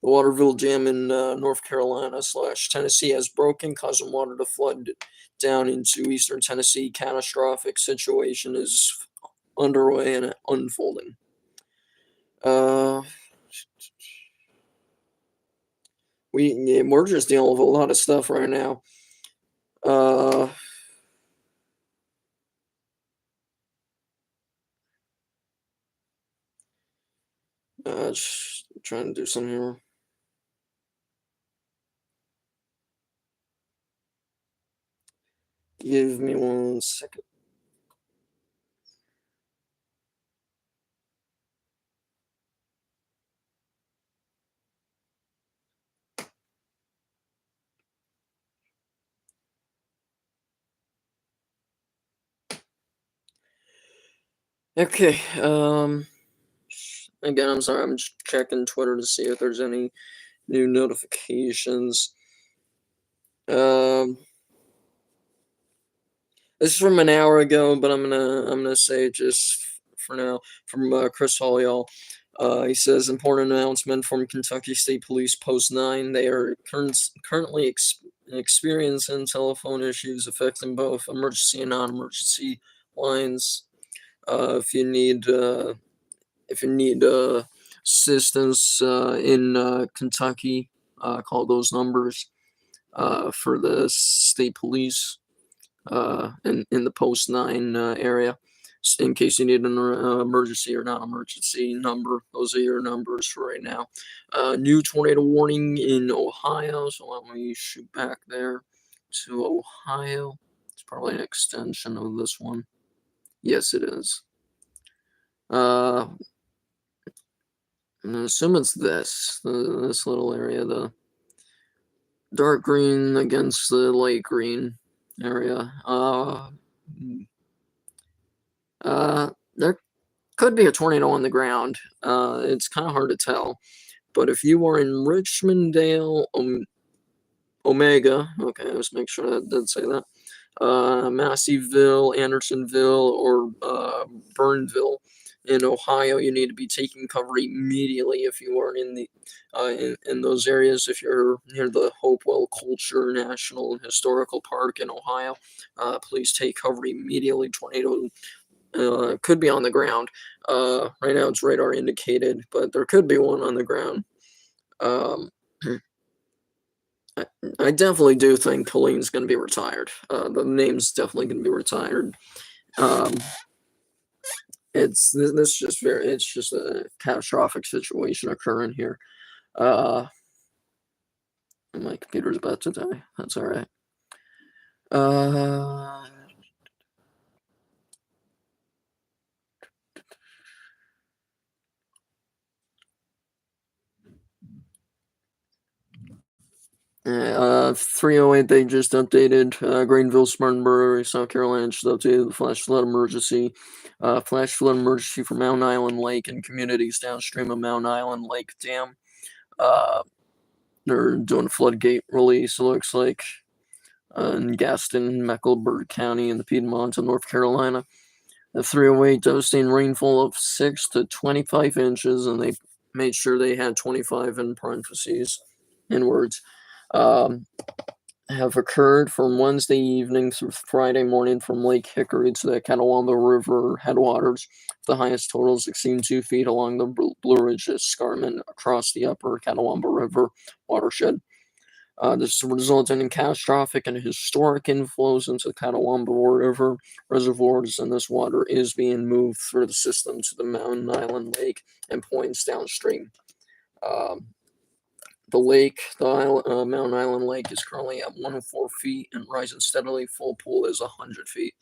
Waterville Dam in North Carolina / Tennessee has broken, causing water to flood down into eastern Tennessee. Catastrophic situation is underway and unfolding. We're just dealing with a lot of stuff right now. Just trying to do something here. Give me 1 second. Okay, again, I'm sorry, I'm just checking Twitter to see if there's any new notifications. This is from an hour ago, but I'm gonna say just for now from Chris Hall, y'all. He says important announcement from Kentucky State Police Post 9. They are currently experiencing telephone issues affecting both emergency and non-emergency lines. If you need assistance in Kentucky, call those numbers for the state police in the Post 9 area. In case you need an emergency or non-emergency number, those are your numbers for right now. New tornado warning in Ohio, so let me shoot back there to Ohio. It's probably an extension of this one. Yes, it is. I assume it's this little area, the dark green against the light green area. There could be a tornado on the ground. It's kind of hard to tell. But if you are in Richmondale, Omega, okay, let's make sure that did say that. Masseyville, Andersonville, or Burnville in Ohio, you need to be taking cover immediately if you are in the in those areas. If you're near the Hopewell Culture National and Historical Park in Ohio, please take cover immediately. Tornado could be on the ground. Right now it's radar indicated, but there could be one on the ground. Um, I, I definitely do think Helene's going to be retired. The name's definitely going to be retired. Um, this just very it's just a catastrophic situation occurring here. Uh, my computer's about to die. That's all right. Uh, yeah, 308, they just updated Greenville, Spartanburg, South Carolina, just updated the flash flood emergency. Flash flood emergency for Mountain Island Lake and communities downstream of Mountain Island Lake Dam. Uh, they're doing floodgate release, it looks like, in Gaston, Mecklenburg County in the Piedmont of North Carolina. The 308 devastating rainfall of 6 to 25 inches, and they made sure they had 25 in parentheses, in words. Um, have occurred from Wednesday evening through Friday morning from Lake Hickory to the Catawba River headwaters. The highest totals exceed 2 feet along the Blue Ridge Escarpment across the upper Catawba River watershed. This resulted in catastrophic and historic inflows into the Catawba River reservoirs, and this water is being moved through the system to the Mountain Island Lake and points downstream. Um, the lake, Mountain Island Lake, is currently at 104 feet and rising steadily. Full pool is 100 feet.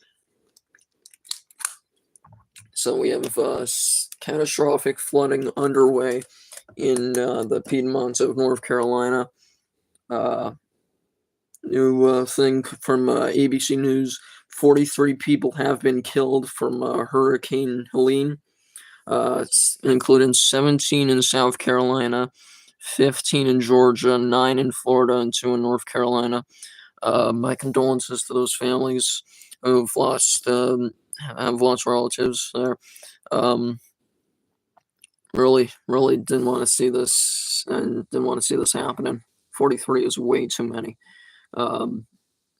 So we have catastrophic flooding underway in the Piedmont of North Carolina. New thing from ABC News: 43 people have been killed from Hurricane Helene, including 17 in South Carolina, 15 in Georgia, 9 in Florida, and 2 in North Carolina. My condolences to those families who've have lost relatives there. Um, really didn't want to see this and didn't want to see this happening. 43 is way too many. Um,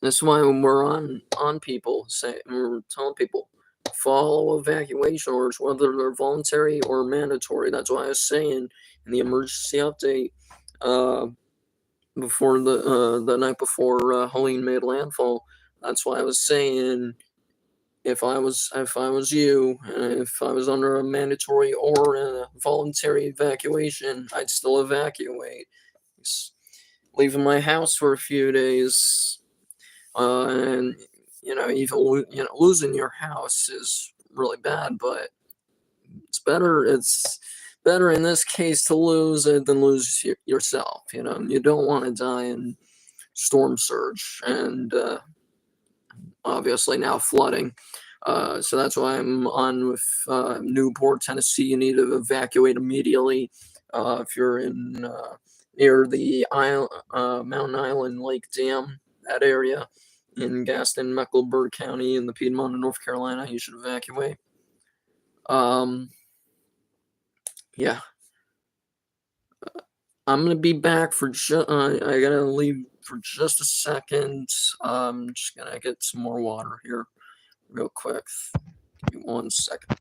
that's why when we're on people, we're telling people follow evacuation orders, whether they're voluntary or mandatory. That's why I was saying in the emergency update before the night before Helene made landfall. That's why I was saying if I was you, if I was under a mandatory or a voluntary evacuation, I'd still evacuate. Leaving my house for a few days, and even losing your house is really bad, but it's better in this case to lose it than lose yourself. You don't want to die in storm surge and obviously now flooding. So that's why I'm on with Newport, Tennessee. You need to evacuate immediately if you're in near the Mountain Island Lake Dam, that area in Gaston, Mecklenburg County in the Piedmont of North Carolina. You should evacuate. Um, yeah, I'm gonna be back for I gotta leave for just a second. Just gonna get some more water here, real quick. Give me 1 second.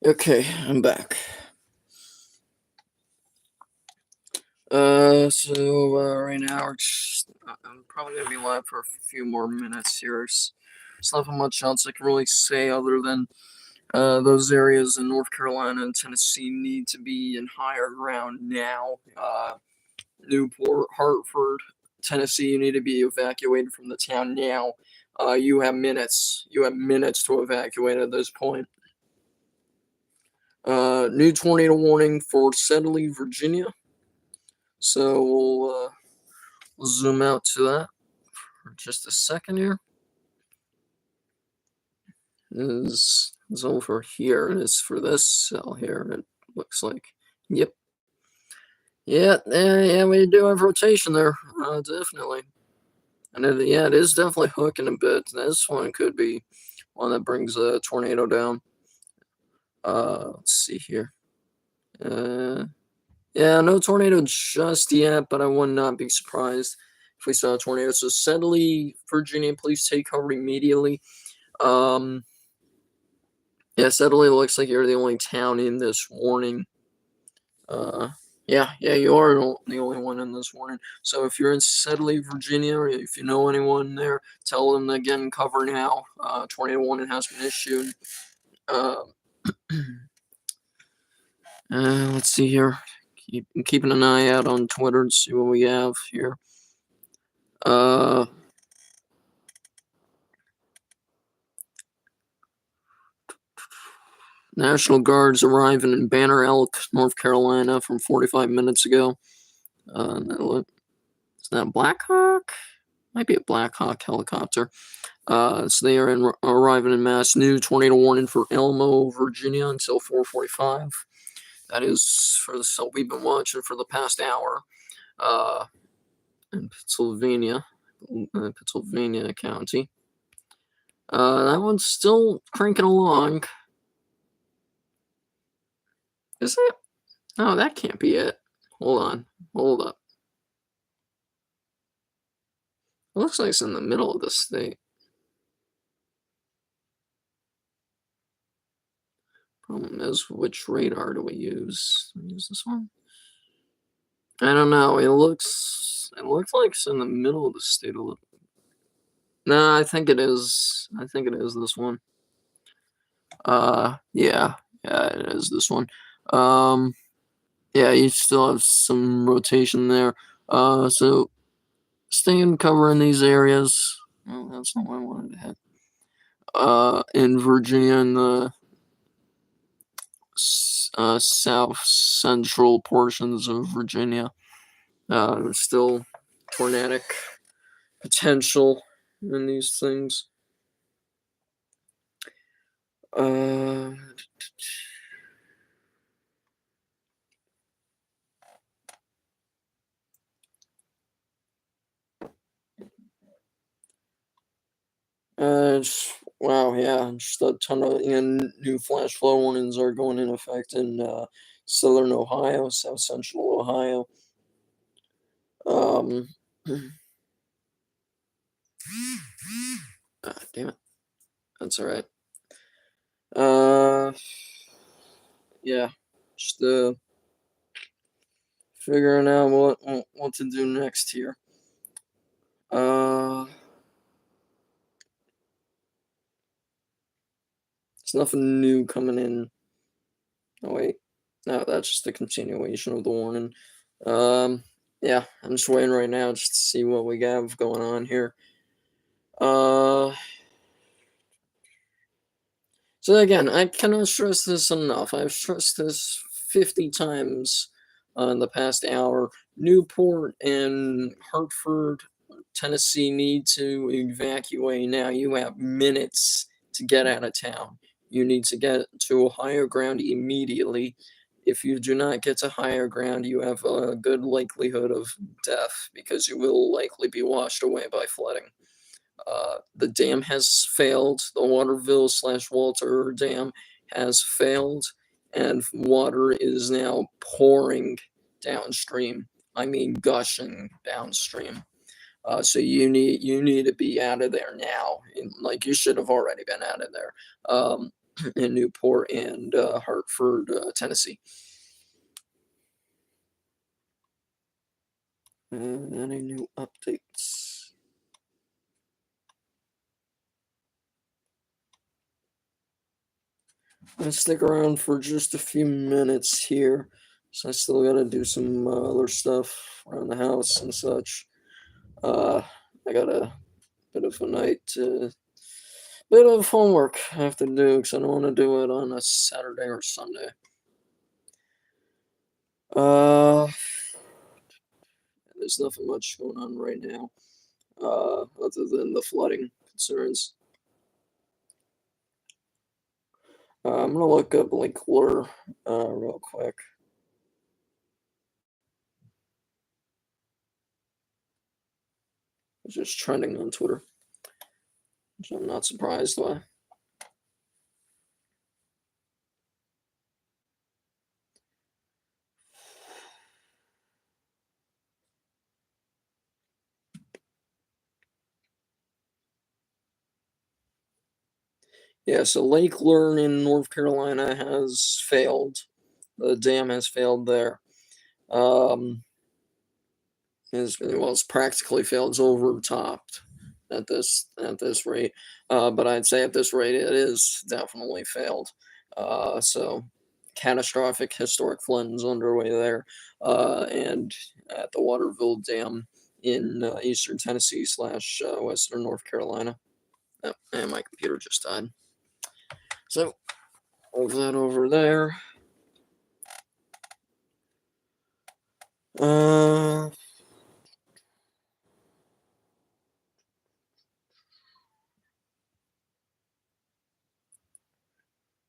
Okay, I'm back. Right now, I'm probably gonna be live for a few more minutes here. There's nothing much else I can really say other than those areas in North Carolina and Tennessee need to be in higher ground now. Newport, Hartford, Tennessee, you need to be evacuated from the town now. You have minutes. You have minutes to evacuate at this point. New tornado warning for Sedley, Virginia. So we'll zoom out to that for just a second here. Is over here. It's for this cell here. It looks like. Yep. Yeah. We do have rotation there. Definitely. And it is definitely hooking a bit. This one could be one that brings a tornado down. Let's see here. Yeah, no tornado just yet, but I would not be surprised if we saw a tornado. So Sedley, Virginia, please take cover immediately. Yeah, Sedley looks like you're the only town in this warning. Yeah, you are the only one in this warning. So if you're in Sedley, Virginia, or if you know anyone there, tell them to get in cover now. Tornado warning has been issued. Let's see here. Keeping an eye out on Twitter to see what we have here. National Guards arriving in Banner Elk, North Carolina from 45 minutes ago. Is that a Black Hawk? Might be a Black Hawk helicopter. So they are arriving in mass. New tornado warning for Elmo, Virginia until 4:45. That is for the cell we've been watching for the past hour. In Pennsylvania County. That one's still cranking along. Is it? No, that can't be it. Hold on. Hold up. It looks like it's in the middle of the state. Problem is, which radar do we use? Use this one? I don't know. It looks like it's in the middle of the state a little. No, I think it is. I think it is this one. Yeah, it is this one. Yeah, you still have some rotation there. So stay in cover in these areas. Oh, that's not what I wanted to hit. In Virginia and the south central portions of Virginia. There's still tornadic potential in these things. Wow, yeah, just a ton of new flash flood warnings are going in effect in southern Ohio, south central Ohio. Damn it, that's all right. Yeah, just figuring out what to do next here. There's nothing new coming in. Oh wait, no, that's just a continuation of the warning. Yeah, I'm just waiting right now just to see what we have going on here. So again, I cannot stress this enough. I've stressed this 50 times in the past hour. Newport and Hartford, Tennessee need to evacuate now. You have minutes to get out of town. You need to get to a higher ground immediately. If you do not get to higher ground, you have a good likelihood of death because you will likely be washed away by flooding. The dam has failed. The Waterville/Walter Dam has failed, and water is now pouring downstream. I mean, gushing downstream. So you need to be out of there now. Like you should have already been out of there. in Newport and Hartford, Tennessee. Any new updates? I'll stick around for just a few minutes here, so I still gotta do some other stuff around the house and such. I got a bit of a night, bit of homework I have to do because I don't want to do it on a Saturday or Sunday. There's nothing much going on right now, other than the flooding concerns. I'm gonna look up Lake Lure, real quick. It's just trending on Twitter, which I'm not surprised by. Yeah, so Lake Lure in North Carolina has failed. The dam has failed there. It's practically failed. It's overtopped at this rate. But I'd say at this rate it is definitely failed. So catastrophic historic flooding is underway there, and at the Waterville Dam in eastern Tennessee slash western North Carolina. Oh, and my computer just died. So move that over there.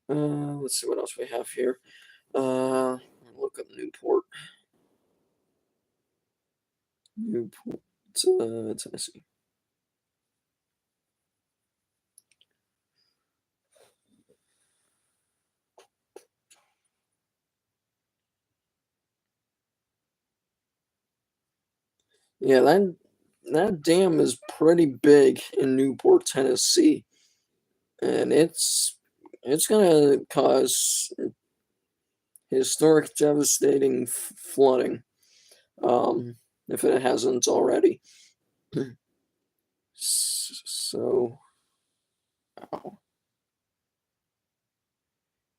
Let's see what else we have here. Look up Newport, Tennessee. Yeah, that dam is pretty big in Newport, Tennessee, and it's gonna cause historic, devastating flooding, if it hasn't already. So, wow.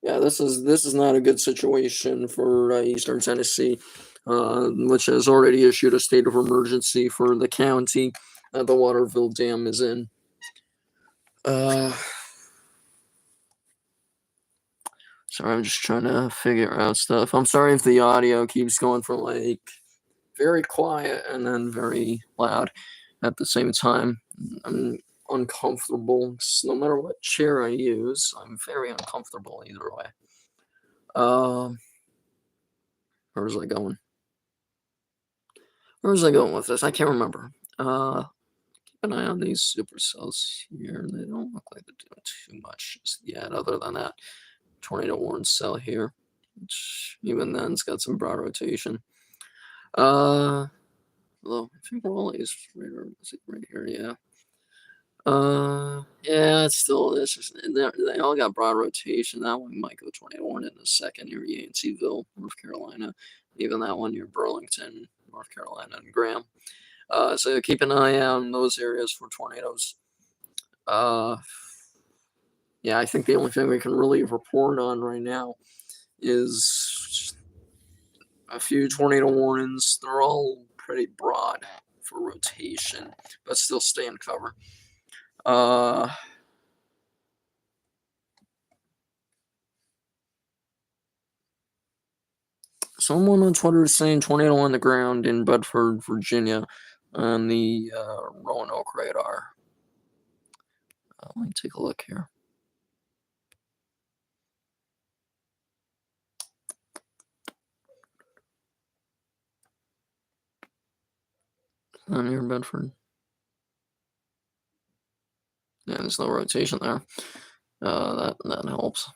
Yeah, this is not a good situation for Eastern Tennessee, which has already issued a state of emergency for the county that the Waterville Dam is in. Uh, Sorry, I'm just trying to figure out stuff. I'm sorry if the audio keeps going from like very quiet and then very loud at the same time. I'm uncomfortable. No matter what chair I use, I'm very uncomfortable either way. Where was I going? Where was I going with this? I can't remember. Keep an eye on these supercells here. They don't look like they're doing too much just yet, other than that tornado warning cell here, which even then it's got some broad rotation. Although I think Raleigh is right here, yeah. Yeah, it's still this. They all got broad rotation. That one might go 21 in a second near Yanceyville, North Carolina. Even that one near Burlington, North Carolina, and Graham. So keep an eye out on those areas for tornadoes. Yeah, I think the only thing we can really report on right now is a few tornado warnings. They're all pretty broad for rotation, but still stay in cover. Someone on Twitter is saying tornado on the ground in Bedford, Virginia, on the Roanoke radar. Let me take a look here. Near Bedford. Yeah, there's no rotation there. That helps.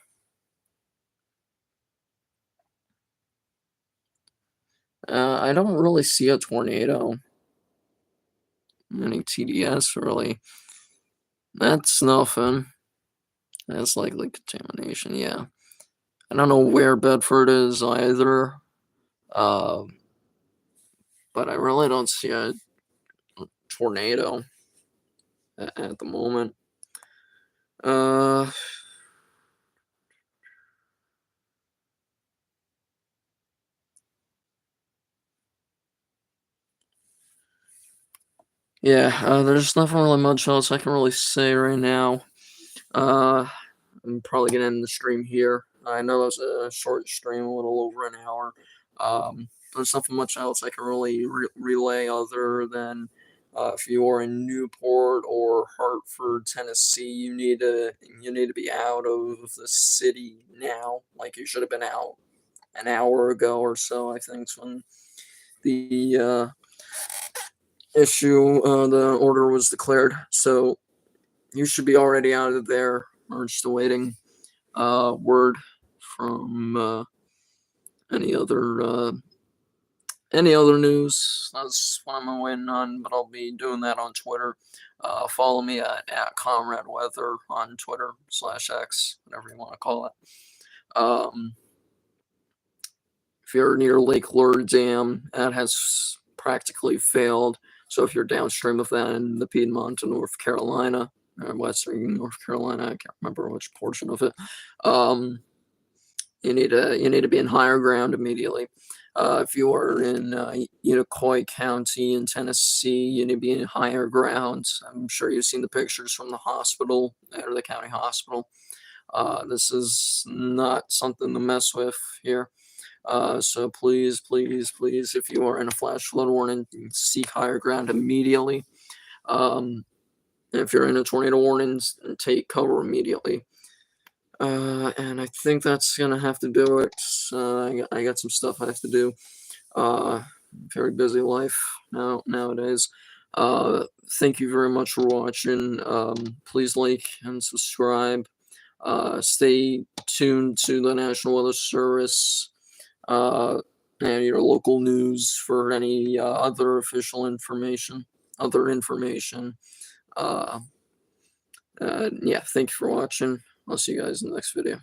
I don't really see a tornado. Any TDS really. That's nothing. That's likely contamination, yeah. I don't know where Bedford is either, uh, but I really don't see a tornado at the moment. Uh, yeah, there's nothing really much else I can really say right now. Uh, I'm probably gonna end the stream here. I know it was a short stream, a little over an hour. There's nothing much else I can really relay other than if you are in Newport or Hartford, Tennessee, you need to be out of the city now. Like you should have been out an hour ago or so. I think is when the the order was declared. So you should be already out of there. We're just awaiting word from any other uh, any other news. That's what I'm waiting on, but I'll be doing that on Twitter. Follow me at Comrade Weather on Twitter /X, whatever you want to call it. If you're near Lake Lure Dam, that has practically failed. So if you're downstream of that in the Piedmont of North Carolina, western North Carolina, I can't remember which portion of it. You need to be in higher ground immediately. If you are in Unicoi County in Tennessee, you need to be in higher ground. I'm sure you've seen the pictures from the hospital or the county hospital. This is not something to mess with here. So please, please, please, if you are in a flash flood warning, seek higher ground immediately. If you're in a tornado warning, take cover immediately. And I think that's gonna have to do it. I got some stuff I have to do. Very busy life nowadays. Thank you very much for watching. Please like and subscribe. Stay tuned to the National Weather Service and your local news for any other official information, other information. Yeah, thank you for watching. I'll see you guys in the next video.